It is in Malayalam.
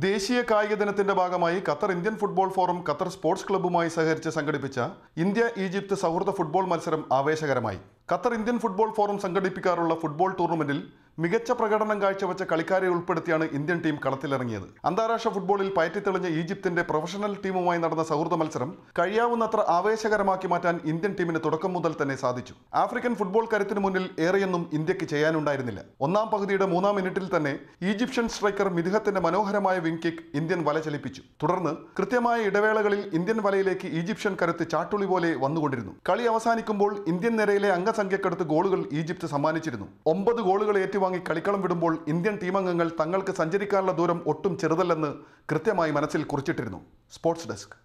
ദേശീയ കായിക ദിനത്തിന്റെ ഭാഗമായി Qatar Indian football forum Qatar sports ക്ലബ്ബുമായി സഹകരിച്ച് സംഘടിപ്പിച്ച ഇന്ത്യ-ഈജിപ്ത് സൗഹൃദ ഫുട്ബോൾ മത്സരം ആവേശകരമായി. ഖത്തർ ഇന്ത്യൻ ഫുട്ബോൾ ഫോറം സംഘടിപ്പിക്കാറുള്ള ഫുട്ബോൾ ടൂർണമെന്റിൽ മികച്ച പ്രകടനം കാഴ്ചവെച്ച കളിക്കാരെ ഉൾപ്പെടുത്തിയാണ് ഇന്ത്യൻ ടീം കളത്തിലിറങ്ങിയത്. അന്താരാഷ്ട്ര ഫുട്ബോളിൽ പയറ്റിത്തെളിഞ്ഞ ഈജിപ്തിന്റെ പ്രൊഫഷണൽ ടീമുമായി നടന്ന സൗഹൃദ മത്സരം കഴിയാവുന്നത്ര ആവേശകരമാക്കി മാറ്റാൻ ഇന്ത്യൻ ടീമിന് തുടക്കം മുതൽ തന്നെ സാധിച്ചു. ആഫ്രിക്കൻ ഫുട്ബോൾ കരുത്തിന് മുന്നിൽ ഏറെയൊന്നും ഇന്ത്യക്ക് ചെയ്യാനുണ്ടായിരുന്നില്ല. ഒന്നാം പകുതിയുടെ 3-ാം മിനിറ്റിൽ തന്നെ ഈജിപ്ഷ്യൻ സ്ട്രൈക്കർ മിഥിഹത്തിന്റെ മനോഹരമായ വിങ് കിക്ക് ഇന്ത്യൻ വല ചലിപ്പിച്ചു. തുടർന്ന് കൃത്യമായ ഇടവേളകളിൽ ഇന്ത്യൻ വലയിലേക്ക് ഈജിപ്ഷ്യൻ കരുത്ത് ചാട്ടുളി പോലെ വന്നുകൊണ്ടിരുന്നു. കളി അവസാനിക്കുമ്പോൾ ഇന്ത്യൻ നിരയിലെ അംഗസംഖ്യക്കടുത്ത് ഗോളുകൾ ഈജിപ്ത് സമ്മാനിച്ചിരുന്നു. 9 ഗോളുകൾ ഏറ്റുവാങ്ങി കളിക്കളം വിടുമ്പോൾ ഇന്ത്യൻ ടീമംഗങ്ങൾ തങ്ങൾക്ക് സഞ്ചരിക്കാനുള്ള ദൂരം ഒട്ടും ചെറുതല്ലെന്ന് കൃത്യമായി മനസ്സിൽ കുറിച്ചിട്ടിരുന്നു. Sports desk.